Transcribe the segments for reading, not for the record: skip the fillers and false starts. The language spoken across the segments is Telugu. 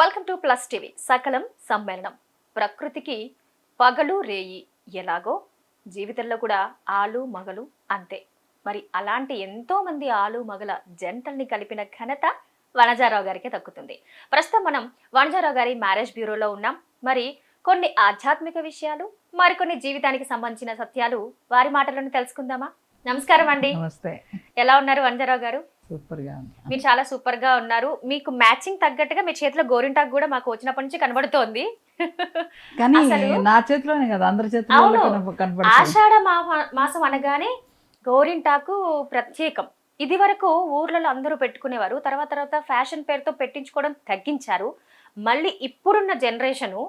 Welcome to plus TV. సకలం సమ్మేళనం. ప్రకృతికి పగలు రేయి ఎలాగో జీవితంలో కూడా ఆలు మగలు అంతే. మరి అలాంటి ఎంతో మంది ఆలు మగల జంటల్ని కలిపిన ఘనత వనజారావు గారికి దక్కుతుంది. ప్రస్తుతం మనం వనజారావు గారి మ్యారేజ్ బ్యూరోలో ఉన్నాం. మరి కొన్ని ఆధ్యాత్మిక విషయాలు, మరికొన్ని జీవితానికి సంబంధించిన సత్యాలు వారి మాటలను తెలుసుకుందామా? నమస్కారం అండి. నమస్తే. ఎలా ఉన్నారు వనజారావు గారు? సూపర్ గా ఉంది. మీరు చాలా సూపర్ గా ఉన్నారు. మీకు మ్యాచింగ్ తగ్గట్టుగా మీ చేతిలో గోరింటాకు కూడా మాకు వచ్చినప్పటి నుంచి కనబడుతోంది. కానీ నా చేతిలోనే కదా, అందరి చేతిలో కనబడుతుంది. ఆషాఢ మాసం అనగానే గోరింటాకు ప్రత్యేకం. ఇది వరకు ఊర్లలో అందరూ పెట్టుకునేవారు. తర్వాత ఫ్యాషన్ పేరుతో పెట్టించుకోవడం తగ్గించారు. మళ్ళీ ఇప్పుడున్న జనరేషను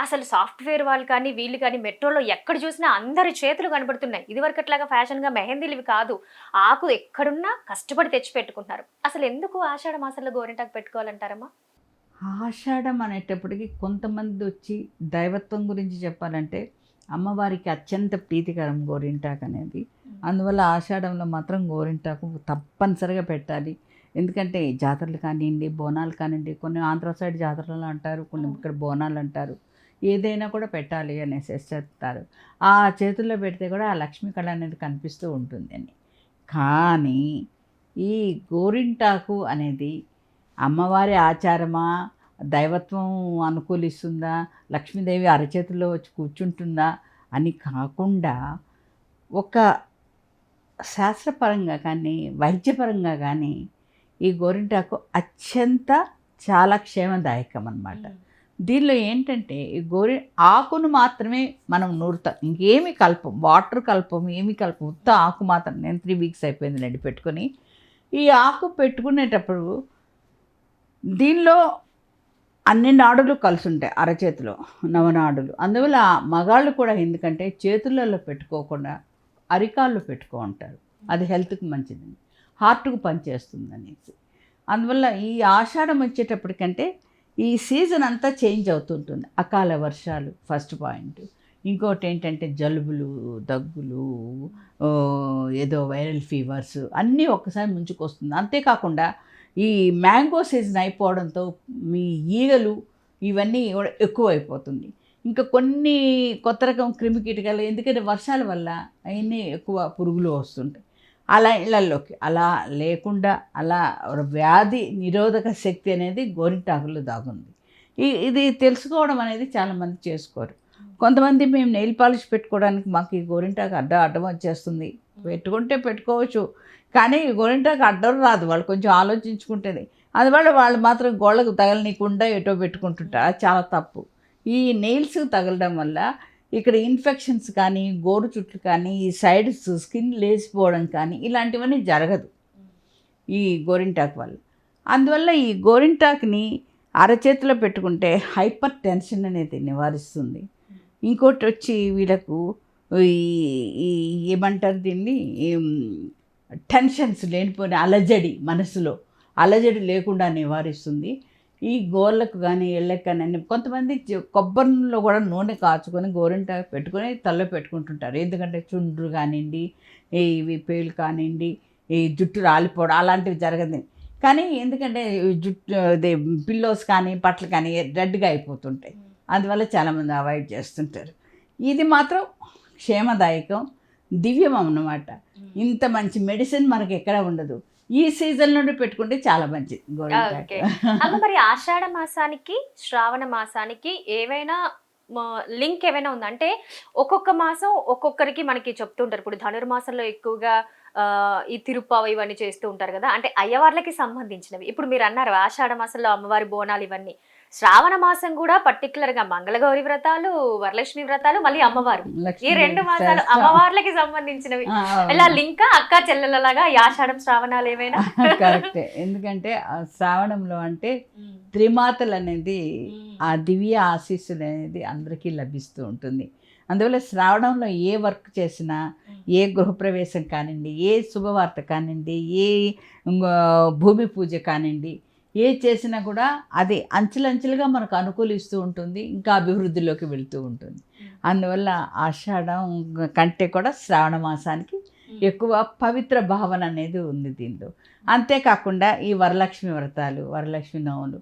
అసలు సాఫ్ట్వేర్ వాళ్ళు కానీ వీళ్ళు కానీ మెట్రోలో ఎక్కడ చూసినా అందరి చేతులు కనబడుతున్నాయి. ఇది వరకు అట్లాగా ఫ్యాషన్గా మెహందీలు ఇవి కాదు, ఆకు ఎక్కడున్నా కష్టపడి తెచ్చి పెట్టుకుంటున్నారు. అసలు ఎందుకు ఆషాఢ మాసంలో గోరింటాకు పెట్టుకోవాలంటారమ్మా? ఆషాఢం అనేటప్పటికి కొంతమంది వచ్చి దైవత్వం గురించి చెప్పాలంటే అమ్మవారికి అత్యంత ప్రీతికరం గోరింటాకు అనేది. అందువల్ల ఆషాఢంలో మాత్రం గోరింటాకు తప్పనిసరిగా పెట్టాలి. ఎందుకంటే జాతరలు కానివ్వండి, బోనాలు కానివ్వండి, కొన్ని ఆంధ్ర సైడ్ జాతరలు అంటారు, కొన్ని ఇక్కడ బోనాలు అంటారు, ఏదైనా కూడా పెట్టాలి అనేసి చెప్తారు. ఆ చేతుల్లో పెడితే కూడా ఆ లక్ష్మీ కళ అనేది కనిపిస్తూ ఉంటుంది అని. కానీ ఈ గోరింటాకు అనేది అమ్మవారి ఆచారమా, దైవత్వం అనుకూలిస్తుందా, లక్ష్మీదేవి అరచేతుల్లో వచ్చి కూర్చుంటుందా అని కాకుండా ఒక శాస్త్రపరంగా కానీ వైద్యపరంగా కానీ ఈ గోరింటాకు చాలా క్షేమదాయకం అన్నమాట. దీనిలో ఏంటంటే ఈ ఆకును మాత్రమే మనం నూరుతాం, ఇంకేమి కలపం, వాటర్ కలపం, ఏమి కలపం, ఉత్త ఆకు మాత్రం. నేను 3 వీక్స్ అయిపోయింది పెట్టుకొని. ఈ ఆకు పెట్టుకునేటప్పుడు దీనిలో అన్ని నాడులు కలిసి ఉంటాయి, అరచేతిలో నవనాడులు. అందువల్ల మగాళ్ళు కూడా ఎందుకంటే చేతులలో పెట్టుకోకుండా అరికాళ్ళు పెట్టుకుంటారు, అది హెల్త్కి మంచిది, హార్ట్కు పనిచేస్తుంది అనేసి. అందువల్ల ఈ ఆషాఢం వచ్చేటప్పటికంటే ఈ సీజన్ అంతా చేంజ్ అవుతుంటుంది. అకాల వర్షాలు ఫస్ట్ పాయింట్. ఇంకోటి ఏంటంటే జలుబులు, దగ్గులు, ఏదో వైరల్ ఫీవర్స్ అన్నీ ఒక్కసారి ముంచుకొస్తుంది. అంతేకాకుండా ఈ మ్యాంగో సీజన్ అయిపోవడంతో మీ ఈగలు ఇవన్నీ ఎక్కువ అయిపోతుంది. ఇంకా కొన్ని కొత్త రకం క్రిమికీటకాలు, ఎందుకంటే వర్షాల వల్ల అవన్నీ ఎక్కువ పురుగులు వస్తుంటాయి. అలా ఇళ్లలోకి అలా లేకుండా అలా వ్యాధి నిరోధక శక్తి అనేది గోరింటాకులో దాగుంది. ఇది తెలుసుకోవడం అనేది చాలామంది చేసుకోరు. కొంతమంది మేము నెయిల్ పాలిష్ పెట్టుకోవడానికి మాకు ఈ గోరింటాకు అడ్డం వచ్చేస్తుంది, పెట్టుకుంటే పెట్టుకోవచ్చు, కానీ గోరింటాకు అడ్డం రాదు, వాళ్ళు కొంచెం ఆలోచించుకుంటేనే. అందువల్ల వాళ్ళు మాత్రం గోళ్ళకు తగలనీయకుండా ఎటో పెట్టుకుంటుంటారు. అది చాలా తప్పు. ఈ నెయిల్స్ తగలడం వల్ల ఇక్కడ ఇన్ఫెక్షన్స్ కానీ, గోరు చుట్లు కానీ, ఈ సైడ్స్ స్కిన్ లేచిపోవడం కానీ ఇలాంటివన్నీ జరగదు ఈ గోరింటాకు వల్ల. అందువల్ల ఈ గోరింటాకుని అరచేతిలో పెట్టుకుంటే హైపర్ టెన్షన్ అనేది నివారిస్తుంది. ఇంకోటి వచ్చి వీళ్ళకు ఈ ఏమంటారు దీన్ని, టెన్షన్స్ లేనిపోయిన అలజడి, మనసులో అలజడి లేకుండా నివారిస్తుంది. ఈ గోళ్ళకు కానీ ఎళ్ళకు కానీ కొంతమంది కొబ్బరిలో కూడా నూనె కాచుకొని గోరింటాకు పెట్టుకొని తలలో పెట్టుకుంటుంటారు. ఎందుకంటే చుండ్రు కానివ్వండి, ఇవి పేలు కానివ్వండి, ఈ జుట్టు రాలిపోవడం అలాంటివి జరగదు. కానీ ఎందుకంటే జుట్టు అదే పిల్లోస్ కానీ బట్టలు కానీ రెడ్గా అయిపోతుంటాయి, అందువల్ల చాలామంది అవాయిడ్ చేస్తుంటారు. ఇది మాత్రం క్షేమదాయకం, దివ్యం అన్నమాట. ఇంత మంచి మెడిసిన్ మనకి ఎక్కడ ఉండదు. ఈ సీజన్ నుండి పెట్టుకుంటే చాలా మంచిది గోరింటాకు. మరి ఆషాఢ మాసానికి శ్రావణ మాసానికి ఏవైనా లింక్ ఏమైనా ఉందా? అంటే ఒక్కొక్క మాసం ఒక్కొక్కరికి మనకి చెప్తుంటారు. ఇప్పుడు ధనుర్మాసంలో ఎక్కువగా ఈ తిరుప్పావ ఇవన్నీ చేస్తూ ఉంటారు కదా, అంటే అయ్యవార్లకి సంబంధించినవి. ఇప్పుడు మీరు అన్నారు ఆషాఢ మాసంలో అమ్మవారి బోనాలు ఇవన్నీ. శ్రావణ మాసం కూడా పర్టికులర్గా మంగళగౌరి వ్రతాలు, వరలక్ష్మి వ్రతాలు, మళ్ళీ అమ్మవారు, ఈ 2 మాసాలు అమ్మవార్లకి సంబంధించినవి. ఇలా లింకా అక్క చెల్లెలలాగా ఈ ఆషాఢం శ్రావణాలు ఏమైనా? కరెక్టే. ఎందుకంటే శ్రావణంలో అంటే త్రిమాతలు అనేది ఆ దివ్య ఆశీస్సులు అనేది అందరికీ లభిస్తూ ఉంటుంది. అందువల్ల శ్రావణంలో ఏ వర్క్ చేసినా, ఏ గృహప్రవేశం కానివ్వండి, ఏ శుభవార్త కానివ్వండి, ఏ భూమి పూజ కానివ్వండి, ఏ చేసినా కూడా అది అంచెలంచెలుగా మనకు అనుకూలిస్తూ ఉంటుంది, ఇంకా అభివృద్ధిలోకి వెళుతూ ఉంటుంది. అందువల్ల ఆషాఢం కంటే కూడా శ్రావణ మాసానికి ఎక్కువ పవిత్ర భావన అనేది ఉంది దీనిలో. అంతేకాకుండా ఈ వరలక్ష్మి వ్రతాలు, వరలక్ష్మి నోములు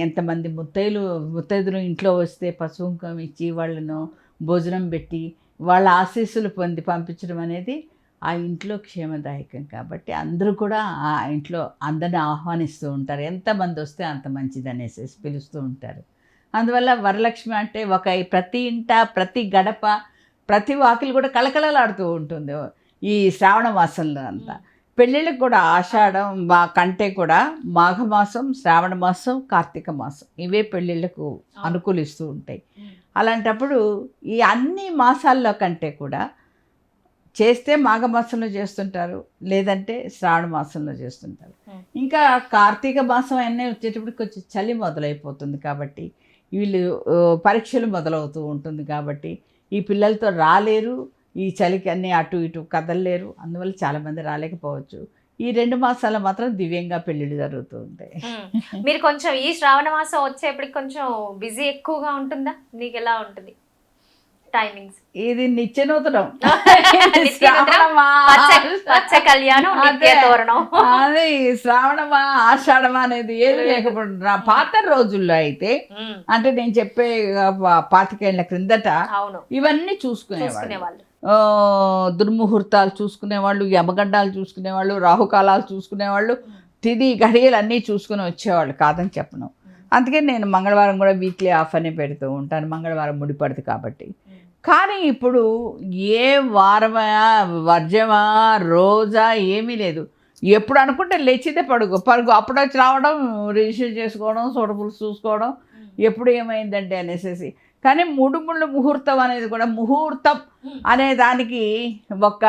ఎంతమంది ముత్తైదులు ఇంట్లో వస్తే పసుపు కుంకుమ ఇచ్చి వాళ్ళను భోజనం పెట్టి వాళ్ళ ఆశీస్సులు పొంది పంపించడం అనేది ఆ ఇంట్లో క్షేమదాయకం. కాబట్టి అందరూ కూడా ఆ ఇంట్లో అందరిని ఆహ్వానిస్తూ ఉంటారు. ఎంతమంది వస్తే అంత మంచిది అనేసి పిలుస్తూ ఉంటారు. అందువల్ల వరలక్ష్మి అంటే ప్రతి ఇంట, ప్రతి గడప, ప్రతి వాకిలి కూడా కళకళలాడుతూ ఉంటుంది ఈ శ్రావణ మాసంలో అంతా. పెళ్ళిళ్ళకి కూడా ఆషాఢం కంటే కూడా మాఘమాసం, శ్రావణ మాసం, కార్తీక మాసం ఇవే పెళ్ళిళ్ళకు అనుకూలిస్తూ ఉంటాయి. అలాంటప్పుడు ఈ అన్ని మాసాల్లో కంటే కూడా చేస్తే మాఘమాసంలో చేస్తుంటారు, లేదంటే శ్రావణ మాసంలో చేస్తుంటారు. ఇంకా కార్తీక మాసం అన్నీ వచ్చేటప్పుడు కొంచెం చలి మొదలైపోతుంది కాబట్టి వీళ్ళు పరీక్షలు మొదలవుతూ ఉంటుంది కాబట్టి ఈ పిల్లలతో రాలేరు, ఈ చలికి అన్నీ అటు ఇటు కదలలేరు. అందువల్ల చాలామంది రాలేకపోవచ్చు. ఈ 2 మాసాలు మాత్రం దివ్యంగా పెళ్ళిళ్ళు జరుగుతూ ఉంటాయి. మీరు కొంచెం ఈ శ్రావణ మాసం వచ్చేప్పటికి కొంచెం బిజీ ఎక్కువగా ఉంటుందా? నీకు ఎలా ఉంటుంది టైమింగ్స్? ఇది నిత్య నూతనం, అదే శ్రావణమా ఆషాఢమా అనేది ఏది లేకపోతే పాత రోజుల్లో అయితే అంటే నేను చెప్పే 25 ఏళ్ల క్రిందట ఇవన్నీ చూసుకునేవాళ్ళు. దుర్ముహూర్తాలు చూసుకునేవాళ్ళు, యమగండాలు చూసుకునేవాళ్ళు, రాహుకాలాలు చూసుకునేవాళ్ళు, తిది గడియలు అన్నీ చూసుకుని వచ్చేవాళ్ళు, కాదని చెప్పను. అందుకే నేను మంగళవారం కూడా వీక్లీ ఆఫ్ అని పెడుతూ ఉంటాను, మంగళవారం ముడిపడుతుంది కాబట్టి. కానీ ఇప్పుడు ఏ వారమా, వర్జమా, రోజా ఏమీ లేదు. ఎప్పుడు అనుకుంటే లేచితే పరుగు అప్పుడు వచ్చి రావడం, రిజిస్టర్ చేసుకోవడం, సూటబుల్స్ చూసుకోవడం, ఎప్పుడు ఏమైందంటే అనేసి. కానీ 3 ముళ్ళు ముహూర్తం అనేది కూడా, ముహూర్తం అనే దానికి ఒక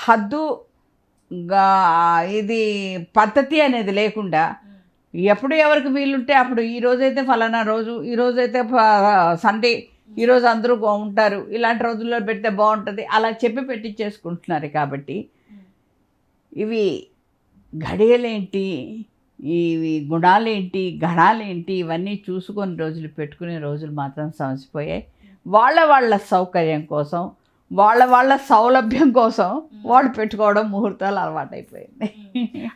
హద్దు ఇది పద్ధతి అనేది లేకుండా ఎప్పుడు ఎవరికి వీలుంటే అప్పుడు, ఈరోజైతే ఫలానా రోజు, ఈరోజైతే సండే, ఈరోజు అందరూ ఉంటారు, ఇలాంటి రోజుల్లో పెడితే బాగుంటుంది అలా చెప్పి పెట్టించేసుకుంటున్నారు. కాబట్టి ఇవి గడియలేంటి, ఇవి గుణాలేంటి, గణాలేంటి, ఇవన్నీ చూసుకొని రోజులు పెట్టుకునే రోజులు మాత్రం సమసిపోయాయి. వాళ్ళ సౌకర్యం కోసం, వాళ్ళ సౌలభ్యం కోసం వాళ్ళు పెట్టుకోవడం ముహూర్తాలు అలవాటైపోయింది.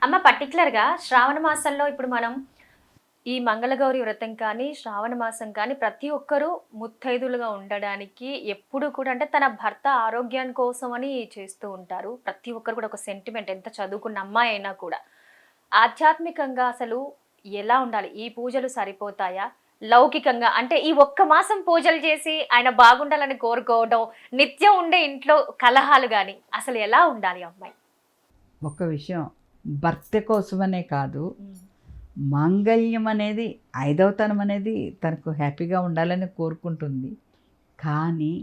అమ్మ, పర్టికులర్గా శ్రావణ మాసంలో ఇప్పుడు మనం ఈ మంగళగౌరి వ్రతం కానీ, శ్రావణ మాసం కానీ ప్రతి ఒక్కరూ ముత్తైదులుగా ఉండడానికి ఎప్పుడు కూడా అంటే తన భర్త ఆరోగ్యం కోసం అని చేస్తూ ఉంటారు. ప్రతి ఒక్కరు కూడా ఒక సెంటిమెంట్, ఎంత చదువుకున్న అమ్మాయి అయినా కూడా. ఆధ్యాత్మికంగా అసలు ఎలా ఉండాలి? ఈ పూజలు సరిపోతాయా? లౌకికంగా అంటే ఈ ఒక్క మాసం పూజలు చేసి ఆయన బాగుండాలని కోరుకోవడం, నిత్యం ఉండే ఇంట్లో కలహాలు కానీ, అసలు ఎలా ఉండాలి అమ్మాయి? ఒక విషయం, భర్త కోసమనే కాదు, మాంగళ్యం అనేది, 5వ తనం అనేది తనకు హ్యాపీగా ఉండాలని కోరుకుంటుంది. కానీ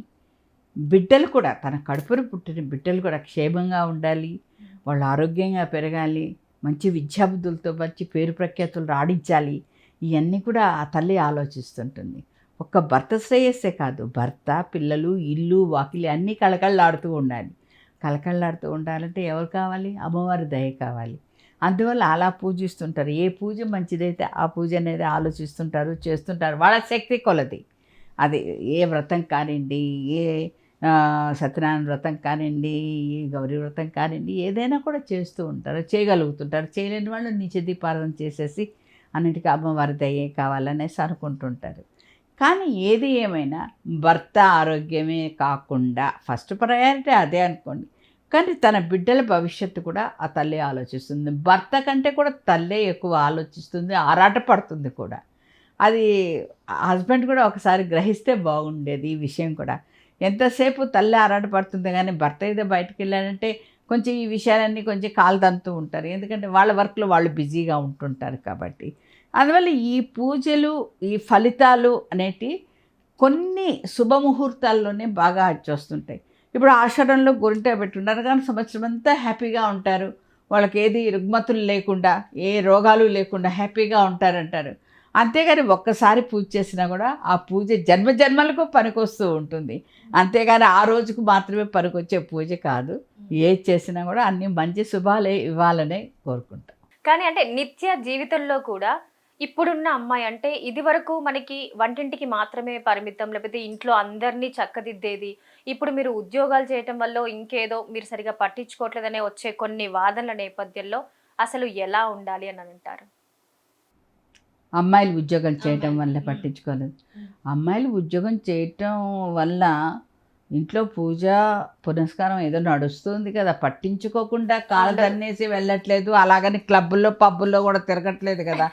బిడ్డలు కూడా, తన కడుపున పుట్టిన బిడ్డలు కూడా క్షేమంగా ఉండాలి, వాళ్ళు ఆరోగ్యంగా పెరగాలి, మంచి విద్యాబుద్ధులతో మంచి పేరు ప్రఖ్యాతులు రాడించాలి, ఇవన్నీ కూడా ఆ తల్లి ఆలోచిస్తుంటుంది. ఒక్క భర్త శ్రేయస్సే కాదు, భర్త, పిల్లలు, ఇల్లు, వాకిలి అన్నీ కళకళలాడుతూ ఉండాలి. కళకళలాడుతూ ఉండాలంటే ఎవరు కావాలి? అమ్మవారి దయ కావాలి. అందువల్ల అలా పూజిస్తుంటారు. ఏ పూజ మంచిదైతే ఆ పూజ అనేది ఆలోచిస్తుంటారు, చేస్తుంటారు వాళ్ళ శక్తి కొలది. అది ఏ వ్రతం కానివ్వండి, ఏ సత్యనారాయణ వ్రతం కానివ్వండి, ఏ గౌరీ వ్రతం కానివ్వండి, ఏదైనా కూడా చేస్తూ ఉంటారు, చేయగలుగుతుంటారు. చేయలేని వాళ్ళు నిత్య దీపారాధన చేసేసి అన్నిటికీ అమ్మవారి దయ్యే కావాలనేసి అనుకుంటుంటారు. కానీ ఏది ఏమైనా భర్త ఆరోగ్యమే కాకుండా ఫస్ట్ ప్రయారిటీ అదే అనుకోండి. కానీ తన బిడ్డల భవిష్యత్తు కూడా ఆ తల్లి ఆలోచిస్తుంది. భర్త కంటే కూడా తల్లే ఎక్కువ ఆలోచిస్తుంది, ఆరాటపడుతుంది కూడా. అది హస్బెండ్ కూడా ఒకసారి గ్రహిస్తే బాగుండేది ఈ విషయం కూడా. ఎంతసేపు తల్లి ఆరాటపడుతుంది కానీ భర్త ఏదో బయటకు వెళ్ళాడంటే కొంచెం ఈ విషయాలన్నీ కొంచెం కాలుదంతూ ఉంటారు. ఎందుకంటే వాళ్ళ వర్క్లో వాళ్ళు బిజీగా ఉంటుంటారు కాబట్టి. అందువల్ల ఈ పూజలు, ఈ ఫలితాలు అనేటివి కొన్ని శుభముహూర్తాల్లోనే బాగా వచ్చేస్తుంటాయి. ఇప్పుడు ఆషాఢంలో గోరింట పెట్టున్నారు కానీ సంవత్సరం అంతా హ్యాపీగా ఉంటారు, వాళ్ళకి ఏది రుగ్మతులు లేకుండా, ఏ రోగాలు లేకుండా హ్యాపీగా ఉంటారంటారు. అంతేగాని ఒక్కసారి పూజ చేసినా కూడా ఆ పూజ జన్మజన్మలకు పనికొస్తూ ఉంటుంది. అంతేగాని ఆ రోజుకు మాత్రమే పనికొచ్చే పూజ కాదు. ఏది చేసినా కూడా అన్ని మంచి శుభాలే ఇవ్వాలనే కోరుకుంటాం. కానీ అంటే నిత్య జీవితంలో కూడా ఇప్పుడున్న అమ్మాయి అంటే ఇది వరకు మనకి వంటింటికి మాత్రమే పరిమితం, లేకపోతే ఇంట్లో అందరినీ చక్కదిద్దేది. ఇప్పుడు మీరు ఉద్యోగాలు చేయటం వల్ల ఇంకేదో మీరు సరిగా పట్టించుకోవట్లేదనే వచ్చే కొన్ని వాదనల నేపథ్యంలో అసలు ఎలా ఉండాలి అని అంటారు? అమ్మాయిలు ఉద్యోగం చేయటం వల్ల పట్టించుకోలేదు. అమ్మాయిలు ఉద్యోగం చేయటం వల్ల ఇంట్లో పూజ పునస్కారం ఏదో నడుస్తుంది కదా, పట్టించుకోకుండా కాలు తన్నేసి వెళ్ళట్లేదు, అలాగని క్లబ్బుల్లో పబ్బుల్లో కూడా తిరగట్లేదు కదా.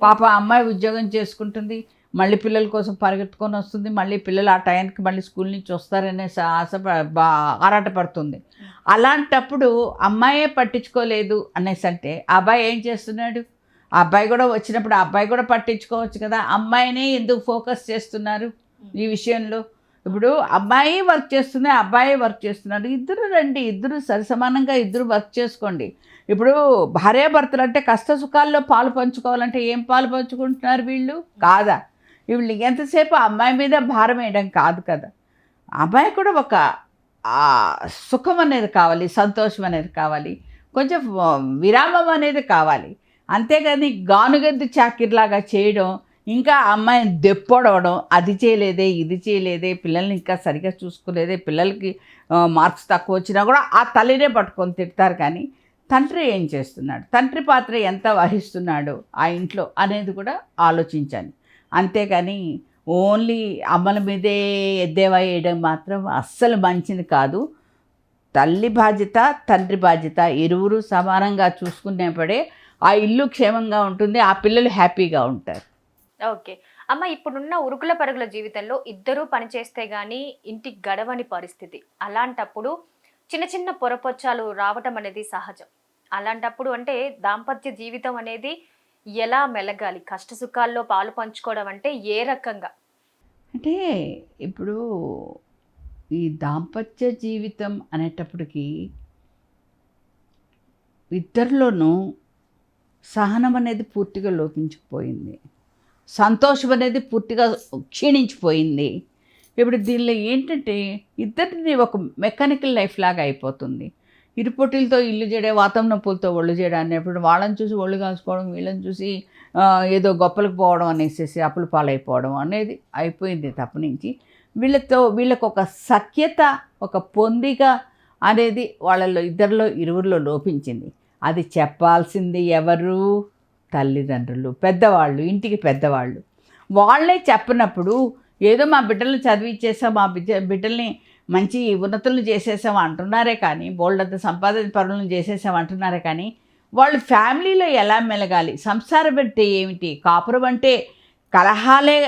పాప అమ్మాయి ఉద్యోగం చేసుకుంటుంది, మళ్ళీ పిల్లల కోసం పరిగెత్తుకొని వస్తుంది, మళ్ళీ పిల్లలు ఆ టైంకి మళ్ళీ స్కూల్ నుంచి వస్తారనే ఆశ ఆరాటపడుతుంది. అలాంటప్పుడు అమ్మాయే పట్టించుకోలేదు అనేసి అంటే అబ్బాయి ఏం చేస్తున్నాడు? ఆ అబ్బాయి కూడా వచ్చినప్పుడు ఆ అబ్బాయి కూడా పట్టించుకోవచ్చు కదా. అమ్మాయినే ఎందుకు ఫోకస్ చేస్తున్నారు ఈ విషయంలో? ఇప్పుడు అమ్మాయి వర్క్ చేస్తుంది, అబ్బాయి వర్క్ చేస్తున్నారు, ఇద్దరు రండి, ఇద్దరు సరిసమానంగా ఇద్దరు వర్క్ చేసుకోండి. ఇప్పుడు భార్యాభర్తలు అంటే కష్ట సుఖాల్లో పాలు పంచుకోవాలంటే ఏం పాలు పంచుకుంటున్నారు వీళ్ళు? కాదా? వీళ్ళు ఎంతసేపు అమ్మాయి మీద భారం వేయడం కాదు కదా. అమ్మాయి కూడా ఒక సుఖం అనేది కావాలి, సంతోషం అనేది కావాలి, కొంచెం విరామం అనేది కావాలి. అంతేగాని గానుగద్దు చాకిర్లాగా చేయడం, ఇంకా అమ్మాయిని దెప్పొడవడం, అది చేయలేదే ఇది చేయలేదే, పిల్లల్ని ఇంకా సరిగ్గా చూసుకోలేదే, పిల్లలకి మార్క్స్ తక్కువ వచ్చినా కూడా ఆ తల్లినే పట్టుకొని తిడతారు. కానీ తండ్రి ఏం చేస్తున్నాడు, తండ్రి పాత్ర ఎంత వహిస్తున్నాడు ఆ ఇంట్లో అనేది కూడా ఆలోచించాలి. అంతేగాని ఓన్లీ అమ్మల మీదే ఎద్దేవా వేయడం మాత్రం అస్సలు మంచిది కాదు. తల్లి బాధ్యత, తండ్రి బాధ్యత ఇరువురు సమానంగా చూసుకునేప్పుడే ఆ ఇల్లు క్షేమంగా ఉంటుంది, ఆ పిల్లలు హ్యాపీగా ఉంటారు. ఓకే అమ్మ, ఇప్పుడున్న ఉరుకుల పరుగుల జీవితంలో ఇద్దరూ పనిచేస్తే గానీ ఇంటికి గడవని పరిస్థితి. అలాంటప్పుడు చిన్న చిన్న పొరపొచ్చాలు రావటం అనేది సహజం. అలాంటప్పుడు అంటే దాంపత్య జీవితం అనేది ఎలా మెలగాలి, కష్ట సుఖాల్లో పాలు పంచుకోవడం అంటే ఏ రకంగా? అంటే ఇప్పుడు ఈ దాంపత్య జీవితం అనేటప్పటికీ ఇద్దరిలోనూ సహనం అనేది పూర్తిగా లోపించుకుపోయింది, సంతోషం అనేది పూర్తిగా క్షీణించిపోయింది. ఇప్పుడు దీనిలో ఏంటంటే ఇద్దరిని ఒక మెకానికల్ లైఫ్ లాగా అయిపోతుంది. ఇరుపొట్టిలతో ఇల్లు చేయడే, వాతం నొప్పులతో ఒళ్ళు చేయడం అనేప్పుడు వాళ్ళని చూసి ఒళ్ళు కాల్చుకోవడం, వీళ్ళని చూసి ఏదో గొప్పలకు పోవడం అనేసి అప్పులు పాలైపోవడం అనేది అయిపోయింది తప్పనించి. వీళ్ళకు ఒక సఖ్యత, ఒక పొందిక అనేది వాళ్ళలో ఇద్దరిలో ఇరువురిలో లోపించింది. అది చెప్పాల్సింది ఎవరు? తల్లిదండ్రులు, పెద్దవాళ్ళు, ఇంటికి పెద్దవాళ్ళు. వాళ్ళే చెప్పినప్పుడు ఏదో మా బిడ్డలను చదివిచ్చేసాం, మా బిడ్డల్ని మంచి ఉన్నతులను చేసేసాం అంటున్నారే కానీ, బోల్డంత సంపాదన పనులను చేసేసాం అంటున్నారే కానీ, వాళ్ళు ఫ్యామిలీలో ఎలా మెలగాలి, సంసారం అంటే ఏమిటి, కాపురం అంటే కలహాలే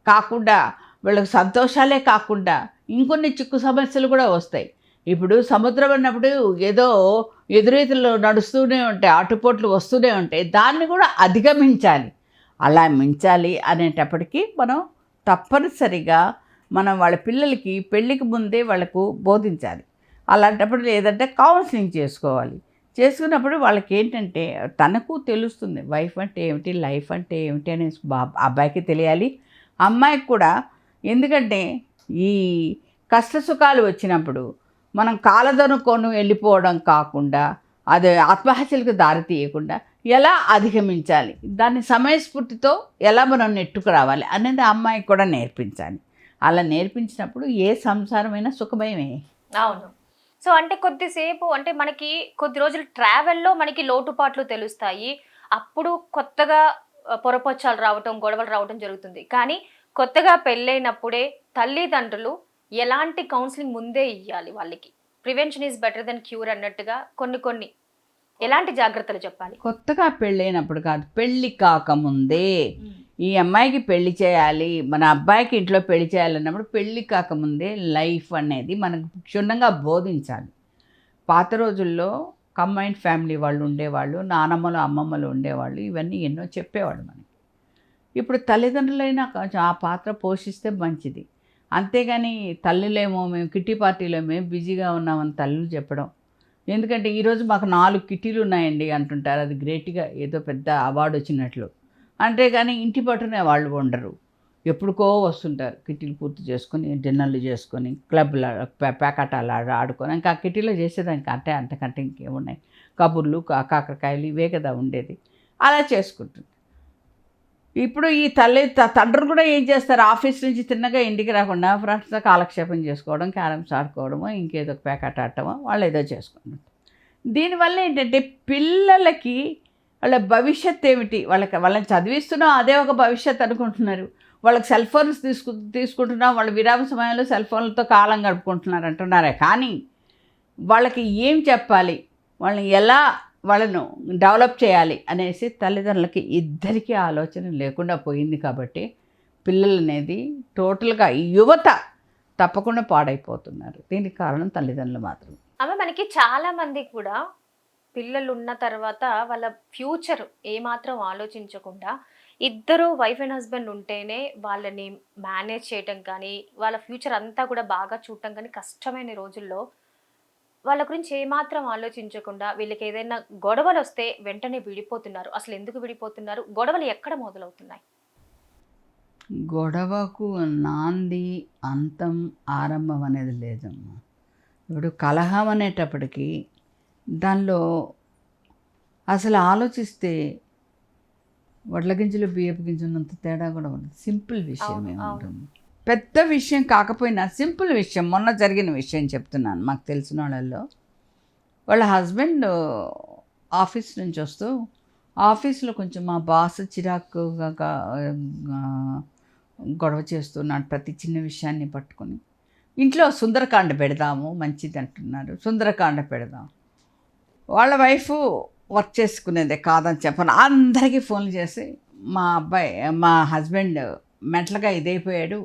కాకుండా వీళ్ళకి సంతోషాలే కాకుండా ఇంకొన్ని చిక్కు సమస్యలు కూడా వస్తాయి. ఇప్పుడు సముద్రం అన్నప్పుడు ఏదో ఎదురీతలు నడుస్తూనే ఉంటాయి, అటుపోట్లు వస్తూనే ఉంటాయి, దాన్ని కూడా అధిగమించాలి. అలా మించాలి అనేటప్పటికీ మనం తప్పనిసరిగా వాళ్ళ పిల్లలకి పెళ్ళికి ముందే వాళ్ళకు బోధించాలి. అలాంటప్పుడు లేదంటే కౌన్సిలింగ్ చేసుకోవాలి. చేసుకున్నప్పుడు వాళ్ళకి ఏంటంటే తనకు తెలుస్తుంది వైఫ్ అంటే ఏమిటి, లైఫ్ అంటే ఏమిటి అనేసి అబ్బాయికి తెలియాలి, అమ్మాయికి కూడా. ఎందుకంటే ఈ కష్ట సుఖాలు వచ్చినప్పుడు మనం కాలదనుకొని వెళ్ళిపోవడం కాకుండా, అది ఆత్మహత్యలకు దారి తీయకుండా ఎలా అధిగమించాలి, దాన్ని సమయస్ఫూర్తితో ఎలా మనం నెట్టుకురావాలి అనేది అమ్మాయికి కూడా నేర్పించాలి. అలా నేర్పించినప్పుడు ఏ సంసారమైనా సుఖమయమే. అవును. సో అంటే కొద్దిసేపు అంటే మనకి కొద్ది రోజులు ట్రావెల్లో మనకి లోటుపాట్లు తెలుస్తాయి. అప్పుడు కొత్తగా పొరపొచ్చాలు రావటం, గొడవలు రావటం జరుగుతుంది. కానీ కొత్తగా పెళ్ళైనప్పుడే తల్లిదండ్రులు ఎలాంటి కౌన్సిలింగ్ ముందే ఇవ్వాలి వాళ్ళకి. Prevention is better than cure అన్నట్టుగా కొన్ని ఎలాంటి జాగ్రత్తలు చెప్పాలి? కొత్తగా పెళ్ళైనప్పుడు కాదు, పెళ్ళి కాకముందే ఈ అమ్మాయికి పెళ్లి చేయాలి, మన అబ్బాయికి ఇంట్లో పెళ్లి చేయాలన్నప్పుడు పెళ్ళి కాకముందే లైఫ్ అనేది మనకు క్షుణ్ణంగా బోధించాలి. పాత రోజుల్లో కంబైన్డ్ ఫ్యామిలీ వాళ్ళు ఉండేవాళ్ళు, నానమ్మలు అమ్మమ్మలు ఉండేవాళ్ళు, ఇవన్నీ ఎన్నో చెప్పేవాళ్ళు మనకి. ఇప్పుడు తల్లిదండ్రులైనా కొంచెం ఆ పాత్ర పోషిస్తే మంచిది. అంతేగాని తల్లులేమో మేము కిట్టి పార్టీలో మేము బిజీగా ఉన్నామని తల్లులు చెప్పడం. ఎందుకంటే ఈరోజు మాకు 4 కిట్టీలు ఉన్నాయండి అంటుంటారు, అది గ్రేట్గా ఏదో పెద్ద అవార్డు వచ్చినట్లు. అంతేగాని ఇంటి పట్టునే వాళ్ళు ఉండరు, ఎప్పుడుకో వస్తుంటారు కిట్టీలు పూర్తి చేసుకొని, డిన్నర్లు చేసుకొని, క్లబ్ల ప్యాకెటాలు ఆడుకొని, ఇంకా ఆ కిట్టీలో చేసేదానికి అంటే అంతకంటే ఇంకేమున్నాయి, కబుర్లు కాకరకాయలు ఇవే కదా ఉండేది. అలా చేసుకుంటుంది. ఇప్పుడు ఈ తండ్రులు కూడా ఏం చేస్తారు, ఆఫీస్ నుంచి తిన్నగా ఇంటికి రాకుండా ఫ్రెండ్స్తో కాలక్షేపం చేసుకోవడం, క్యారమ్స్ ఆడుకోవడమో, ఇంకేదో ప్యాకెట్ ఆడటమో వాళ్ళు ఏదో చేసుకుంటారు. దీనివల్ల ఏంటంటే పిల్లలకి వాళ్ళ భవిష్యత్ ఏమిటి, వాళ్ళని చదివిస్తున్నాం అదే ఒక భవిష్యత్ అనుకుంటున్నారు. వాళ్ళకి సెల్ ఫోన్స్ తీసుకుంటున్నాం, వాళ్ళ విరామ సమయంలో సెల్ ఫోన్లతో కాలం గడుపుకుంటున్నారు అంటున్నారే కానీ వాళ్ళకి ఏం చెప్పాలి, వాళ్ళను డెవలప్ చేయాలి అనేసి తల్లిదండ్రులకి ఇద్దరికీ ఆలోచన లేకుండా పోయింది. కాబట్టి పిల్లలు అనేది టోటల్గా యువత తప్పకుండా పాడైపోతున్నారు. దీనికి కారణం తల్లిదండ్రులు మాత్రం. అమ్మ మనకి చాలా మంది కూడా పిల్లలు ఉన్న తర్వాత వాళ్ళ ఫ్యూచర్ ఏమాత్రం ఆలోచించకుండా ఇద్దరు వైఫ్ అండ్ హస్బెండ్ ఉంటేనే వాళ్ళని మేనేజ్ చేయటం కానీ వాళ్ళ ఫ్యూచర్ అంతా కూడా బాగా చూడటం కానీ కష్టమైన రోజుల్లో వాళ్ళ గురించి ఏమాత్రం ఆలోచించకుండా వీళ్ళకి ఏదైనా గొడవలు వస్తే వెంటనే విడిపోతున్నారు. అసలు ఎందుకు విడిపోతున్నారు? గొడవలు ఎక్కడ మొదలవుతున్నాయి? గొడవకు నాంది అంతం ఆరంభం అనేది లేదమ్మా. ఇప్పుడు కలహం అనేటప్పటికీ దానిలో అసలు ఆలోచిస్తే వడ్ల గింజలు బియ్యపు గింజలంత తేడా కూడా ఉంది. సింపుల్ విషయమే ఉంటుంది, పెద్ద విషయం కాకపోయినా సింపుల్ విషయం. మొన్న జరిగిన విషయం చెప్తున్నాను. మాకు తెలిసిన వాళ్ళల్లో వాళ్ళ హస్బెండ్ ఆఫీస్ నుంచి వస్తూ ఆఫీస్లో కొంచెం మా బాస్ చిరాకుగా గొడవ చేస్తున్నాడు ప్రతి చిన్న విషయాన్ని పట్టుకొని. ఇంట్లో సుందరకాండ పెడదాము మంచిది అంటున్నారు, సుందరకాండ పెడదాం. వాళ్ళ వైఫ్ వర్క్ చేసుకునేదే కాదని చెప్పను. అందరికీ ఫోన్లు చేసి మా హస్బెండ్ మెంటల్గా ఇదైపోయాడు,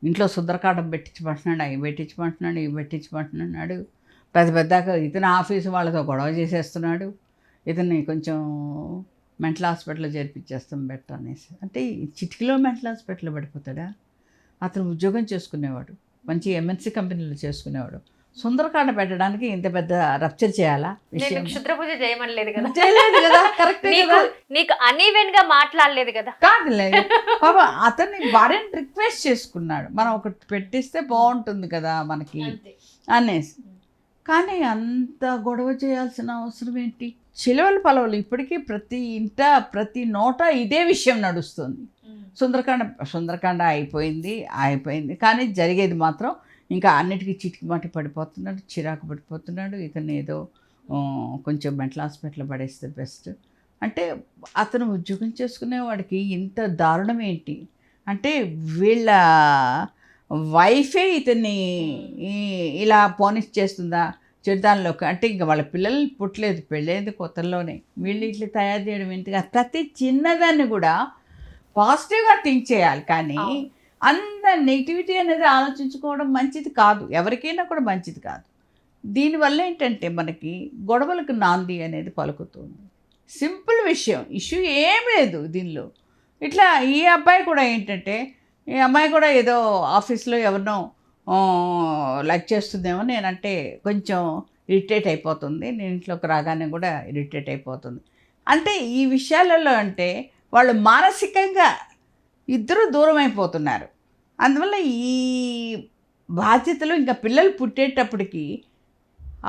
ఇంట్లో సుందరకాండం పెట్టించమంటున్నాడు, అవి పెట్టించమంటున్నాడు, ఇవి పెట్టించమంటున్నాడు, పెద్దగా ఇతను ఆఫీసు వాళ్ళతో గొడవ చేసేస్తున్నాడు, ఇతన్ని కొంచెం మెంటల్ హాస్పిటల్లో చేర్పించేస్తాం బెటర్ అనేసి. అంటే చిటికలో మెంటల్ హాస్పిటల్లో పడిపోతాడా? అతను ఉద్యోగం చేసుకునేవాడు, మంచి ఎంఎన్సీ కంపెనీలో చేసుకునేవాడు. సుందరకాండ పెట్టడానికి ఇంత పెద్ద రప్చర్ చేయాలా? క్షుద్ర పూజ చేయమనలేదు కదా, చేయలేదు కదా, కరెక్ట్. నీకు అన్ఈవెన్ గా మాట్లాడలేదు కదా. కాదులేదు బాబా, అతన్ని భార్యని రిక్వెస్ట్ చేసుకున్నాడు, మనం ఒకటి పెట్టిస్తే బాగుంటుంది కదా మనకి అనేసి. కానీ అంత గొడవ చేయాల్సిన అవసరం ఏంటి? చిలవలు పలవలు ఇప్పటికీ ప్రతి ఇంట ప్రతి నోట ఇదే విషయం నడుస్తుంది. సుందరకాండ అయిపోయింది కానీ జరిగేది మాత్రం ఇంకా అన్నిటికీ చిటికి మాటి పడిపోతున్నాడు, చిరాకు పడిపోతున్నాడు. ఇతను ఏదో కొంచెం మెంటల్ హాస్పిటల్లో పడేస్తే బెస్ట్ అంటే. అతను ఉద్యోగం చేసుకునేవాడికి ఇంత దారుణం ఏంటి అంటే, వీళ్ళ వైఫే ఇతన్ని ఇలా పోనిష్ చేస్తుందా చెడుదానిలోకి. అంటే ఇంకా వాళ్ళ పిల్లలు పుట్టలేదు, పెళ్ళేది కొత్తలోనే, వీళ్ళు ఇట్లా తయారు చేయడం ఏంటిగా. ప్రతి చిన్నదాన్ని కూడా పాజిటివ్గా థింక్ చేయాలి కానీ అంత నెగిటివిటీ అనేది ఆలోచించుకోవడం మంచిది కాదు, ఎవరికైనా కూడా మంచిది కాదు. దీనివల్ల ఏంటంటే మనకి గొడవలకు నాంది అనేది పలుకుతుంది. సింపుల్ విషయం, ఇష్యూ ఏం లేదు దీనిలో. ఇట్లా ఈ అబ్బాయి కూడా ఏంటంటే, ఈ అమ్మాయి కూడా ఏదో ఆఫీస్లో ఎవరినో లైక్ చేస్తుందేమో, నేనంటే కొంచెం ఇరిటేట్ అయిపోతుంది, నేను ఇంట్లోకి రాగానే కూడా ఇరిటేట్ అయిపోతుంది. అంటే ఈ విషయాలలో అంటే వాళ్ళు మానసికంగా ఇద్దరు దూరం అయిపోతున్నారు. అందువల్ల ఈ బాధ్యతలు ఇంకా పిల్లలు పుట్టేటప్పటికి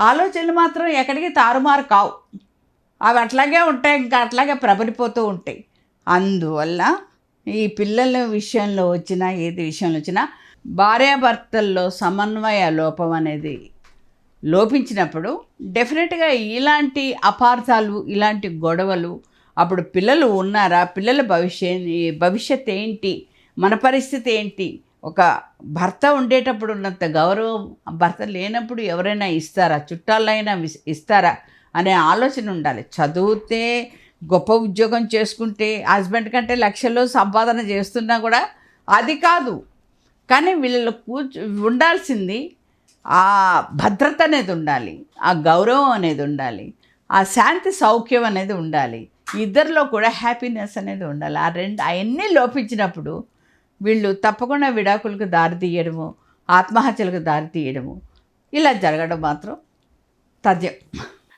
ఆలోచనలు మాత్రం ఎక్కడికి తారుమారు కావు, అవి అట్లాగే ఉంటాయి, ఇంకా అట్లాగే ప్రబలిపోతూ ఉంటాయి. అందువల్ల ఈ పిల్లల విషయంలో వచ్చినా ఏది విషయంలో వచ్చినా భార్యాభర్తల్లో సమన్వయ లోపం అనేది లోపించినప్పుడు డెఫినెట్గా ఇలాంటి అపార్థాలు, ఇలాంటి గొడవలు, అప్పుడు పిల్లలు ఉన్నారా, పిల్లల భవిష్యత్ ఏంటి, మన పరిస్థితి ఏంటి, ఒక భర్త ఉండేటప్పుడు ఉన్నంత గౌరవం భర్త లేనప్పుడు ఎవరైనా ఇస్తారా, చుట్టాలైనా ఇస్తారా అనే ఆలోచన ఉండాలి. చదివితే గొప్ప ఉద్యోగం చేసుకుంటే హస్బెండ్ కంటే లక్షల్లో సంపాదన చేస్తున్నా కూడా అది కాదు. కానీ వీళ్ళలో ఉండాల్సింది ఆ భద్రత అనేది ఉండాలి, ఆ గౌరవం అనేది ఉండాలి, ఆ శాంతి సౌఖ్యం అనేది ఉండాలి, ఇద్దరిలో కూడా హ్యాపీనెస్ అనేది ఉండాలి. అవన్నీ లోపించినప్పుడు వీళ్ళు తప్పకుండా విడాకులకు దారి తీయడము, ఆత్మహత్యలకు దారి తీయడము ఇలా జరగడం మాత్రం తథ్యం.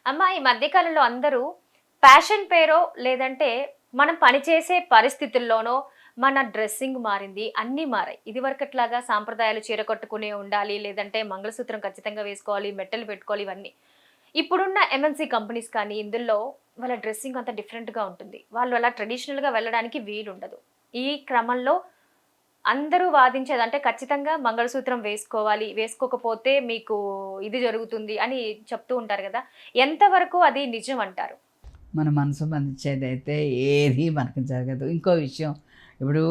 అమ్మ ఈ మధ్యకాలంలో అందరూ ఫ్యాషన్ పేరో లేదంటే మనం పనిచేసే పరిస్థితుల్లోనో మన డ్రెస్సింగ్ మారింది, అన్నీ మారాయి. ఇది వరకట్లాగా సాంప్రదాయాలు చీర కట్టుకునే ఉండాలి, లేదంటే మంగళసూత్రం ఖచ్చితంగా వేసుకోవాలి, మెట్టలు పెట్టుకోవాలి, ఇవన్నీ. ఇప్పుడున్న ఎంఎన్సీ కంపెనీస్ కానీ ఇందులో వాళ్ళ డ్రెస్సింగ్ అంతా డిఫరెంట్గా ఉంటుంది, వాళ్ళు అలా ట్రెడిషనల్గా వెళ్ళడానికి వీలు ఉండదు. ఈ క్రమంలో అందరూ వాదించేది అంటే ఖచ్చితంగా మంగళసూత్రం వేసుకోవాలి, వేసుకోకపోతే మీకు ఇది జరుగుతుంది అని చెప్తూ ఉంటారు కదా, ఎంతవరకు అది నిజం అంటారు? మన మనసు మంచిదైతే ఏది మనకు జరగదు. ఇంకో విషయం, ఇప్పుడు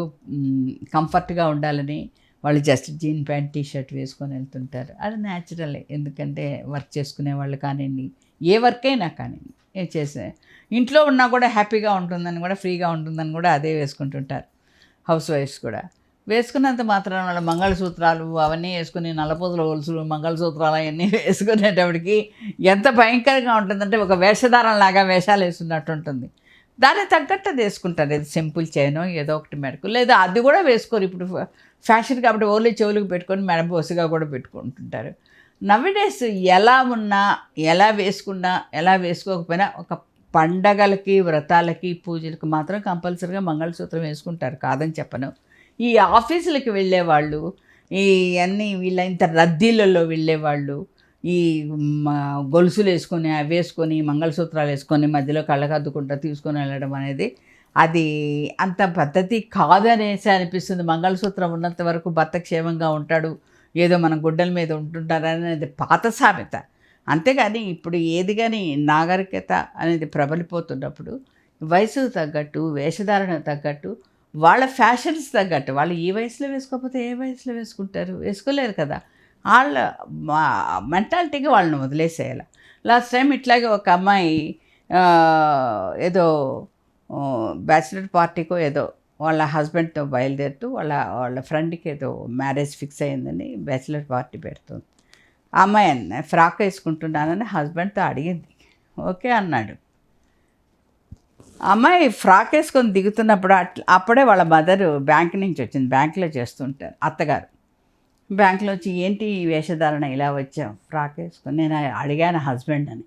కంఫర్ట్గా ఉండాలని వాళ్ళు just jean pant T shirt వేసుకొని వెళ్తుంటారు. అది న్యాచురలే. ఎందుకంటే వర్క్ చేసుకునే వాళ్ళు కానివ్వండి, ఏ వర్క్ అయినా కానివ్వండి, ఏ చేసే ఇంట్లో ఉన్నా కూడా హ్యాపీగా ఉంటుందని కూడా, ఫ్రీగా ఉంటుందని కూడా అదే వేసుకుంటుంటారు హౌస్ వైఫ్స్ కూడా. వేసుకున్నంత మాత్రం వాళ్ళ మంగళసూత్రాలు అవన్నీ వేసుకుని, నల్లపూసల గొలుసులు, మంగళసూత్రాలు అవన్నీ వేసుకునేటప్పటికి ఎంత భయంకరంగా ఉంటుందంటే ఒక వేషధారంలాగా వేషాలు వేసుకున్నట్టు ఉంటుంది. దానికి తగ్గట్టు అది వేసుకుంటారు. ఏదో సింపుల్ చైనో ఏదో ఒకటి మెడకు, లేదా అది కూడా వేసుకోరు. ఇప్పుడు ఫ్యాషన్ కాబట్టి ఓన్లీ చెవులకు పెట్టుకొని మెడ బోసుగా కూడా పెట్టుకుంటుంటారు. నవ్విడేస్ ఎలా ఉన్నా, ఎలా వేసుకున్నా, ఎలా వేసుకోకపోయినా ఒక పండగలకి, వ్రతాలకి, పూజలకి మాత్రం కంపల్సరీగా మంగళసూత్రం వేసుకుంటారు, కాదని చెప్పను. ఈ ఆఫీసులకి వెళ్ళేవాళ్ళు, ఈ అన్నీ వీళ్ళ ఇంత రద్దీలలో వెళ్ళేవాళ్ళు, ఈ గొలుసులు వేసుకొని, అవి వేసుకొని, మంగళసూత్రాలు వేసుకొని మధ్యలో కళ్ళకద్దుకుంటా తీసుకొని వెళ్ళడం అనేది అది అంత పద్ధతి కాదనేసి అనిపిస్తుంది. మంగళసూత్రం ఉన్నంత వరకు భర్త క్షేమంగా ఉంటాడు, ఏదో మన గుడ్డల మీద ఉంటుంటారు అనేది పాత సామెత. అంతేగాని ఇప్పుడు ఏది కానీ నాగరికత అనేది ప్రబలిపోతున్నప్పుడు వయసుకు తగ్గట్టు, వేషధారణ తగ్గట్టు, వాళ్ళ ఫ్యాషన్స్ తగ్గట్టు, వాళ్ళు ఈ వయసులో వేసుకోకపోతే ఏ వయసులో వేసుకుంటారు? వేసుకోలేరు కదా. వాళ్ళ మెంటాలిటీగా వాళ్ళని వదిలేసేయాలి. లాస్ట్ టైం ఇట్లాగే ఒక అమ్మాయి ఏదో బ్యాచిలర్ పార్టీకో ఏదో వాళ్ళ హస్బెండ్తో బయలుదేరుతూ వాళ్ళ ఫ్రెండ్కి ఏదో మ్యారేజ్ ఫిక్స్ అయిందని బ్యాచిలర్ పార్టీ పెడుతుంది. ఆ అమ్మాయి ఫ్రాక్ వేసుకుంటున్నానని హస్బెండ్తో అడిగింది. ఓకే అన్నాడు. అమ్మాయి ఫ్రాక్ వేసుకొని దిగుతున్నప్పుడు అప్పుడే వాళ్ళ మదరు బ్యాంక్ నుంచి వచ్చింది. బ్యాంకులో చేస్తుంటారు అత్తగారు. బ్యాంకులో వచ్చి, ఏంటి ఈ వేషధారణ ఇలా వచ్చావు ఫ్రాక్ వేసుకొని? నేను అడిగాను హస్బెండ్ అని.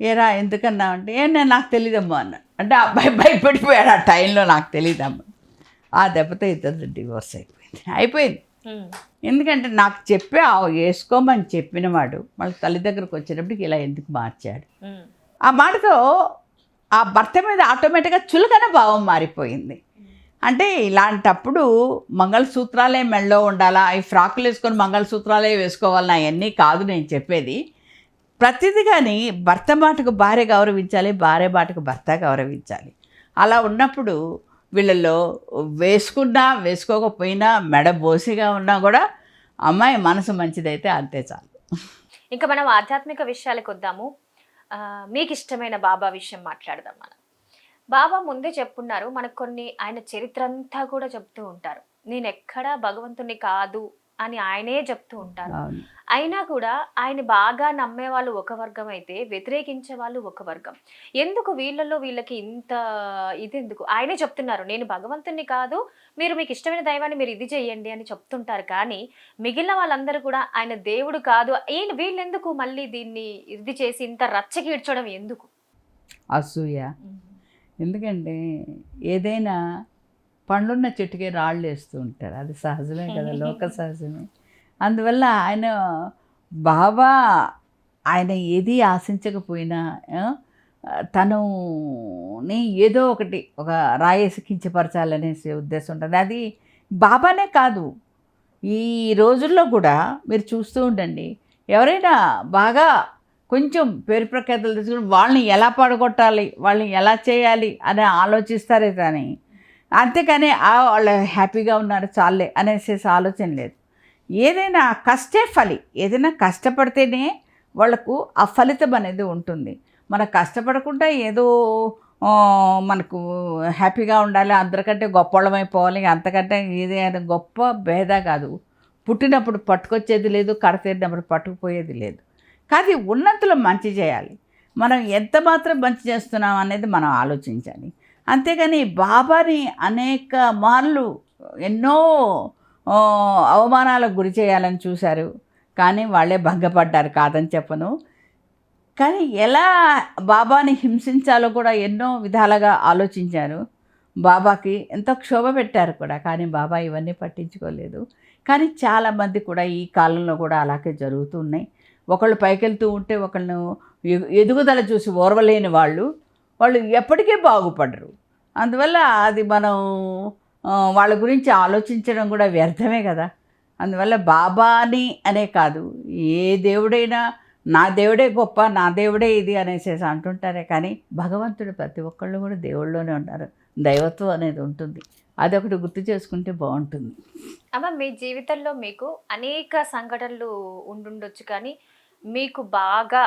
ఏరా ఎందుకన్నా అంటే, నేను నాకు తెలియదమ్మా అన్న. అంటే అబ్బాయి భయపడిపోయాడు ఆ టైంలో, నాకు తెలియదమ్మా. ఆ దెబ్బతో ఇద్దరు డివోర్స్ అయిపోయింది. ఎందుకంటే నాకు వేసుకోమని చెప్పినవాడు మళ్ళీ తల్లి దగ్గరకు వచ్చేటప్పటికి ఇలా ఎందుకు మార్చాడు? ఆ మాటతో ఆ భర్త మీద ఆటోమేటిక్గా చులకన భావం మారిపోయింది. అంటే ఇలాంటప్పుడు మంగళసూత్రాలే మెళ్ళో ఉండాలా, ఈ ఫ్రాకులు వేసుకొని మంగళసూత్రాలే వేసుకోవాలన్నా అవన్నీ కాదు నేను చెప్పేది. ప్రతిదీ కానీ భర్త మాటకు భార్య గౌరవించాలి, భార్య మాటకు భర్త గౌరవించాలి. అలా ఉన్నప్పుడు వీళ్ళల్లో వేసుకున్నా వేసుకోకపోయినా మెడ బోసిగా ఉన్నా కూడా అమ్మాయి మనసు మంచిదైతే అంతే చాలు. ఇంకా మనం ఆధ్యాత్మిక విషయాలకు వద్దాము. మీకు ఇష్టమైన బాబా విషయం మాట్లాడదాం. మనం బాబా ముందే చెప్పున్నారు మనకు కొన్ని, ఆయన చరిత్ర అంతా కూడా చెప్తూ ఉంటారు. నేను ఎక్కడా భగవంతుని కాదు అని ఆయనే చెప్తూ ఉంటారు. అయినా కూడా ఆయన బాగా నమ్మే వాళ్ళు ఒక వర్గం అయితే వ్యతిరేకించే వాళ్ళు ఒక వర్గం. ఎందుకు వీళ్ళల్లో వీళ్ళకి ఇంత ఇదెందుకు? ఆయనే చెప్తున్నారు నేను భగవంతుని కాదు, మీరు మీకు ఇష్టమైన దైవాన్ని మీరు ఇది చెయ్యండి అని చెప్తుంటారు. కానీ మిగిలిన వాళ్ళందరూ కూడా ఆయన దేవుడు కాదు, వీళ్ళెందుకు మళ్ళీ దీన్ని ఇది చేసి ఇంత రచ్చగీడ్చడం ఎందుకు? అసూయ. ఎందుకంటే ఏదైనా పండున్న చెట్టుకే రాళ్ళు వేస్తూ ఉంటారు, అది సహజమే కదా, లోక సహజమే. అందువల్ల బాబా ఆయన ఏది ఆశించకపోయినా తనుని ఏదో ఒకటి ఒక రాయేసి కించపరచాలనేసి ఉద్దేశం ఉంటుంది. అది బాబానే కాదు, ఈ రోజుల్లో కూడా మీరు చూస్తూ ఉండండి, ఎవరైనా బాగా కొంచెం పేరు ప్రఖ్యాతలు తీసుకుని వాళ్ళని ఎలా పడగొట్టాలి, వాళ్ళని ఎలా చేయాలి అని ఆలోచిస్తారే కానీ, అంతేకాని వాళ్ళు హ్యాపీగా ఉన్నారు చాలే అనేసి ఆలోచన లేదు. ఏదైనా కష్టే ఫలి, ఏదైనా కష్టపడితేనే వాళ్ళకు ఆ ఫలితం అనేది ఉంటుంది. మనం కష్టపడకుండా ఏదో మనకు హ్యాపీగా ఉండాలి, అందరికంటే గొప్పవాళ్ళమైపోవాలి, అంతకంటే ఇది గొప్ప భేద కాదు. పుట్టినప్పుడు పట్టుకొచ్చేది లేదు, కడతీరినప్పుడు పట్టుకుపోయేది లేదు. కానీ ఉన్నంతలో మంచి చేయాలి. మనం ఎంత మాత్రం మంచి చేస్తున్నాం అనేది మనం ఆలోచించాలి. అంతేగాని బాబాని అనేక మార్లు ఎన్నో అవమానాలకు గురి చేయాలని చూశారు, కానీ వాళ్ళే భంగపడ్డారు, కాదని చెప్పను. కానీ ఎలా బాబాని హింసించాలో కూడా ఎన్నో విధాలుగా ఆలోచించారు. బాబాకి ఎంతో క్షోభ పెట్టారు కూడా, కానీ బాబా ఇవన్నీ పట్టించుకోలేదు. కానీ చాలామంది కూడా ఈ కాలంలో కూడా అలాగే జరుగుతున్నాయి. ఒకళ్ళు పైకెళ్తూ ఉంటే ఒకళ్ళు ఎదుగుదల చూసి ఓర్వలేని వాళ్ళు ఎప్పటికీ బాగుపడరు. అందువల్ల అది మనం వాళ్ళ గురించి ఆలోచించడం కూడా వ్యర్థమే కదా. అందువల్ల బాబాని అనే కాదు, ఏ దేవుడైనా నా దేవుడే గొప్ప, నా దేవుడే ఇది అనేసి అంటుంటారే కానీ భగవంతుడు ప్రతి ఒక్కళ్ళు కూడా దేవుళ్ళలోనే ఉన్నారు. దైవత్వం అనేది ఉంటుంది. అదొకటి గుర్తు చేసుకుంటే బాగుంటుంది. అమ్మ, మీ జీవితంలో మీకు అనేక సంఘటనలు ఉండుండొచ్చు, కానీ మీకు బాగా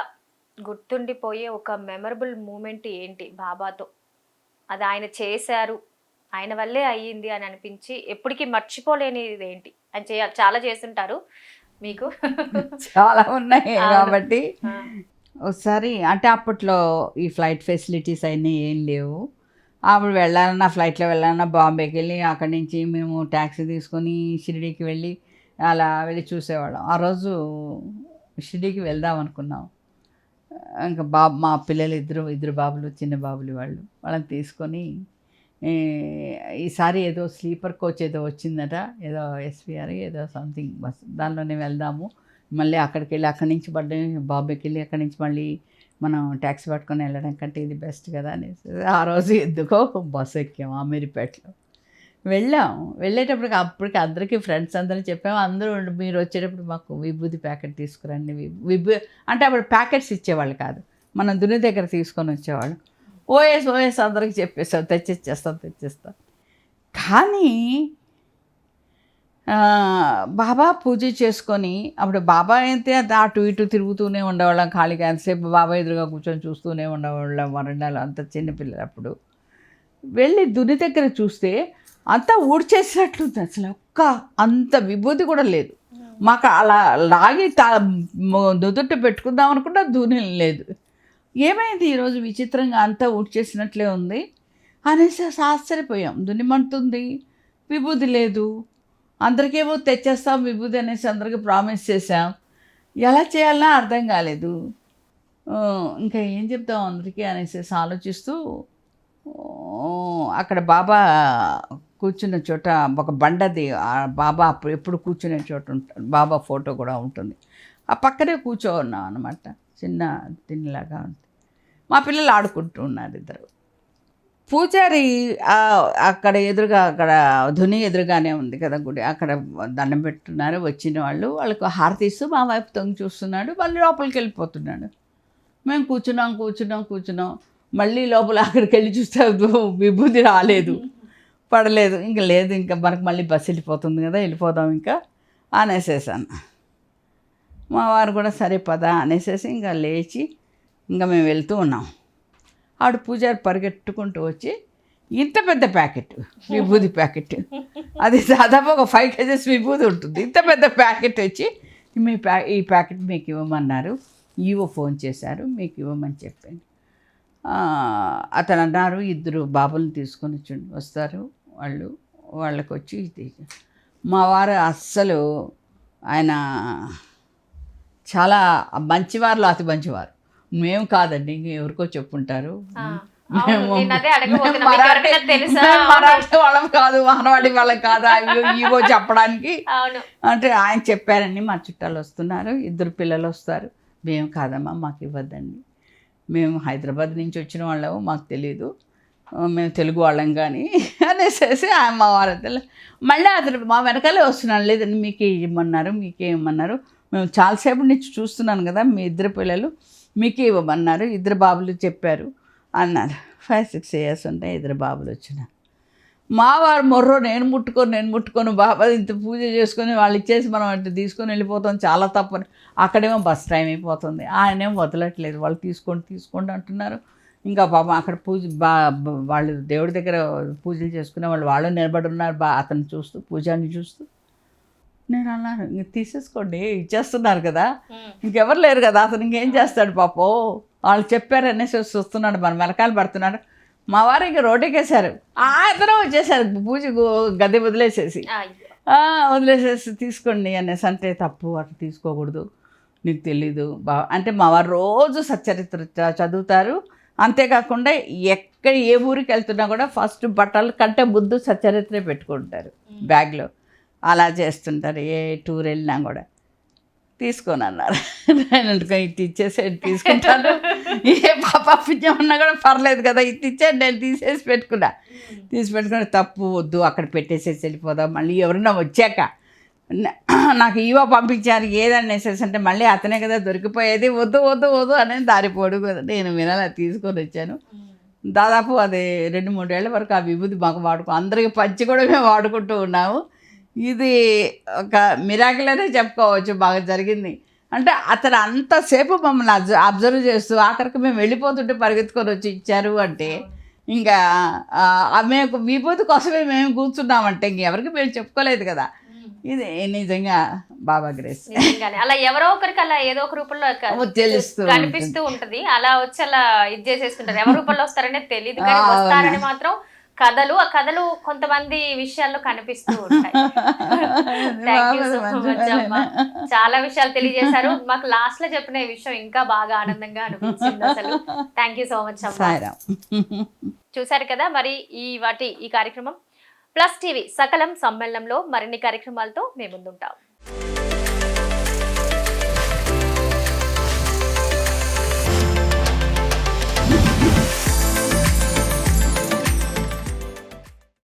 గుర్తుండిపోయే ఒక మెమరబుల్ మూమెంట్ ఏంటి బాబాతో? అది ఆయన చేశారు, ఆయన వల్లే అయ్యింది అని అనిపించి ఎప్పటికీ మర్చిపోలేనిది ఏంటి? ఆయన చాలా చేస్తుంటారు మీకు. చాలా ఉన్నాయి కాబట్టి ఒకసారి అంటే అప్పట్లో ఈ ఫ్లైట్ ఫెసిలిటీస్ అయినా ఏం లేవు. అప్పుడు వెళ్ళాలన్నా ఫ్లైట్లో వెళ్ళాలన్నా బాంబేకి వెళ్ళి అక్కడి నుంచి మేము ట్యాక్సీ తీసుకొని షిరిడీకి వెళ్ళి అలా వెళ్ళి చూసేవాళ్ళం. ఆ రోజు షిరిడీకి వెళ్దాం అనుకున్నాం. ఇంకా మా పిల్లలు ఇద్దరు బాబులు, చిన్న బాబులు వాళ్ళని తీసుకొని ఈసారి ఏదో స్లీపర్ కోచ్ ఏదో వచ్చిందట, ఏదో ఎస్విఆర్ ఏదో సంథింగ్ బస్, దానిలోనే వెళ్దాము. మళ్ళీ అక్కడికి వెళ్ళి అక్కడి నుంచి బాంబేకి వెళ్ళి అక్కడి నుంచి మళ్ళీ మనం ట్యాక్సీ పట్టుకొని వెళ్ళడం కంటే ఇది బెస్ట్ కదా అనేసి ఆ రోజు ఎందుకో బస్సు ఎక్కాము అమీర్పేటలో. వెళ్ళేటప్పటికి అప్పటికి అందరికీ ఫ్రెండ్స్ అందరూ చెప్పాము, అందరూ మీరు వచ్చేటప్పుడు మాకు విభూది ప్యాకెట్ తీసుకురండి. అంటే అప్పుడు ప్యాకెట్స్ ఇచ్చేవాళ్ళు కాదు, మనం దుని దగ్గర తీసుకొని వచ్చేవాళ్ళు. ఓఎస్ అందరికి చెప్పేస్తాం, తెచ్చేస్తాం. కానీ బాబా పూజ చేసుకొని అప్పుడు బాబా అయితే అటు ఇటు తిరుగుతూనే ఉండేవాళ్ళం, ఖాళీగా ఎంతసేపు బాబా ఎదురుగా కూర్చొని చూస్తూనే ఉండేవాళ్ళం వరండాలో. అంత చిన్నపిల్లలు అప్పుడు వెళ్ళి దుని దగ్గర చూస్తే అంతా ఊడ్చేసినట్లుంది, అసలు అంత విభూతి కూడా లేదు. మాకు అలా లాగి నుదుట పెట్టుకుందాం అనుకుంటే దుని లేదు. ఏమైంది ఈరోజు విచిత్రంగా అంతా ఊడ్చేసినట్లే ఉంది అనేసి ఆశ్చర్యపోయాం. దునిమంటుంది, విభూతి లేదు. అందరికేమో తెచ్చేస్తాం విభూతి అనేసి అందరికీ ప్రామిస్ చేసాం. ఎలా చేయాలన్నా అర్థం కాలేదు. ఇంకా ఏం చెప్తాం అందరికీ అనేసి ఆలోచిస్తూ అక్కడ బాబా కూర్చున్న చోట ఒక బండది, బాబా ఎప్పుడు కూర్చునే చోట ఉంటాడు, బాబా ఫోటో కూడా ఉంటుంది. ఆ పక్కనే కూర్చోన్నాం అనమాట, చిన్న తిన్నలాగా ఉంటుంది. మా పిల్లలు ఆడుకుంటూ ఉన్నారు ఇద్దరు. పూజారి అక్కడ ఎదురుగా, అక్కడ ధుని ఎదురుగానే ఉంది కదా గుడి, అక్కడ దండం పెట్టున్నారు. వచ్చిన వాళ్ళకు హారతి ఇస్తూ మా వైపు తొంగి చూస్తున్నాడు, మళ్ళీ లోపలికి వెళ్ళిపోతున్నాడు. మేము కూర్చున్నాం. మళ్ళీ లోపల అక్కడికి వెళ్ళి చూస్తే విభూతి రాలేదు, పడలేదు. ఇంకా లేదు, ఇంకా మనకు మళ్ళీ బస్సు వెళ్ళిపోతుంది కదా, వెళ్ళిపోదాం ఇంకా అనేసేసాను. మా వారు కూడా సరే పదా అనేసేసి ఇంకా లేచి ఇంకా మేము వెళ్తూ ఉన్నాం. ఆవిడ పూజారి పరిగెట్టుకుంటూ వచ్చి ఇంత పెద్ద ప్యాకెట్, విభూతి ప్యాకెట్, అది దాదాపు ఒక 5 kgs విభూతి ఉంటుంది. ఇంత పెద్ద ప్యాకెట్ వచ్చి ఈ ప్యాకెట్ మీకు ఇవ్వమన్నారు, ఫోన్ చేశారు, మీకు ఇవ్వమని చెప్పాను. అతను అన్నారు, 2 బాబులను తీసుకొని వస్తారు వాళ్ళకి వచ్చి ఇది. మా వారు అస్సలు ఆయన చాలా మంచివారు, అతి మంచివారు. మేము కాదండి, ఇంకెవరికో చెప్పుంటారు. మరాఠీ వాళ్ళం కాదు, మానవాడి వాళ్ళం కాదు, ఇవో చెప్పడానికి. అంటే ఆయన చెప్పారండి, మా చుట్టాలు వస్తున్నారు, 2 పిల్లలు వస్తారు. మేము కాదమ్మా, మాకు ఇవ్వద్దండి, మేము హైదరాబాద్ నుంచి వచ్చిన వాళ్ళము, మాకు తెలీదు, మేము తెలుగు వాళ్ళం కానీ అనేసి మా వారు మళ్ళీ అతను మా వెనకాలే వస్తున్నాను. లేదండి మీకే ఇవ్వమన్నారు, మేము చాలాసేపు నుంచి చూస్తున్నాను కదా, మీ 2 పిల్లలు మీకే ఇవ్వమన్నారు, 2 బాబులు చెప్పారు అన్నారు. 5-6 years ఉంటాయి, 2 బాబులు వచ్చినారు. మా వారు మొర్రో నేను ముట్టుకొని బాబా ఇంత పూజ చేసుకొని వాళ్ళు ఇచ్చేసి మనం అంటే తీసుకొని వెళ్ళిపోతాం, చాలా తప్పని. అక్కడేమో బస్ టైం అయిపోతుంది, ఆయనేమో వదలట్లేదు, వాళ్ళు తీసుకోండి అంటున్నారు. ఇంకా పాపం అక్కడ వాళ్ళు దేవుడి దగ్గర పూజలు చేసుకునే వాళ్ళు నిలబడి ఉన్నారు, అతను చూస్తూ, పూజాన్ని చూస్తూ. నేను అన్నాను, ఇంక తీసేసుకోండి, ఇచ్చేస్తున్నారు కదా, ఇంకెవరు లేరు కదా, అతను ఇంకేం చేస్తాడు పాపం, వాళ్ళు చెప్పారనేసి వస్తున్నాడు, మన వెనకాల పడుతున్నాడు. మా వారు ఇంక రోడ్డుకేశారు, అతను వచ్చేసారు, పూజ గది వదిలేసేసి తీసుకోండి అనేసి. అంటే తప్పు, అట్లా తీసుకోకూడదు, నీకు తెలీదు అంటే మా వారు రోజు సచ్చరిత్ర చదువుతారు. అంతేకాకుండా ఏ ఊరికి వెళ్తున్నా కూడా ఫస్ట్ బట్టల కంటే ముందు సచ్చరిత్రే పెట్టుకుంటారు బ్యాగ్లో. అలా చేస్తుంటారు, ఏ టూర్ వెళ్ళినా కూడా. తీసుకొని అన్నారు, నేను ఇది ఇచ్చేసి తీసుకుంటాను, ఏ పుణ్యం ఉన్నా కూడా పర్లేదు కదా, ఇది ఇచ్చేది నేను తీసి పెట్టుకుని తప్పు వద్దు, అక్కడ పెట్టేసేసి వెళ్ళిపోదాం, మళ్ళీ ఎవరన్నా వచ్చాక నాకు ఈవో పంపించారు ఏదని మెసేజ్ అంటే మళ్ళీ అతనే కదా దొరికిపోయేది, వద్దు వద్దు వద్దు అనేది దారి పొడుగు నేను వినాలి తీసుకొని వచ్చాను. దాదాపు అది 2-3 ఏళ్ల వరకు ఆ విభూతి మాకు అందరికి పంచి కూడా మేము వాడుకుంటూ ఉన్నాము. ఇది ఒక మిరాకిల్ అనే చెప్పుకోవచ్చు. బాగా జరిగింది. అంటే అతను అంతసేపు మమ్మల్ని అబ్జర్వ్ చేస్తూ ఆఖరికి మేము వెళ్ళిపోతుంటే పరిగెత్తుకొని వచ్చి ఇచ్చారు అంటే ఇంకా మేము విభూతి కోసమే మేము కూర్చున్నామంటే ఇంకెవరికి మేము చెప్పుకోలేదు కదా. ఇది నిజంగా బాబా గ్రేస్. నిజంగానే అలా ఎవరో ఒకరికి అలా ఏదో ఒక రూపంలో కనిపిస్తూ ఉంటది. అలా వచ్చి అలా ఇది చేసేస్తుంటారు. ఎవరి రూపంలో వస్తారనే తెలియదు కానీ వస్తారని మాత్రం ఆ కథలు కొంతమంది విషయాల్లో కనిపిస్తూ ఉంటాయి. థ్యాంక్ యూ సో మచ్ అమ్మా, చాలా విషయాలు తెలియజేశారు. మాకు లాస్ట్ లో చెప్పిన ఈ విషయం ఇంకా బాగా ఆనందంగా అనిపించింది అసలు. థ్యాంక్ యూ సో మచ్ అమ్మా. చూసారు కదా మరి ఈ కార్యక్రమం. ప్లస్ టీవీ సకలం సమ్మేళనంలో మరిన్ని కార్యక్రమాలతో మేము ముందుంటాం.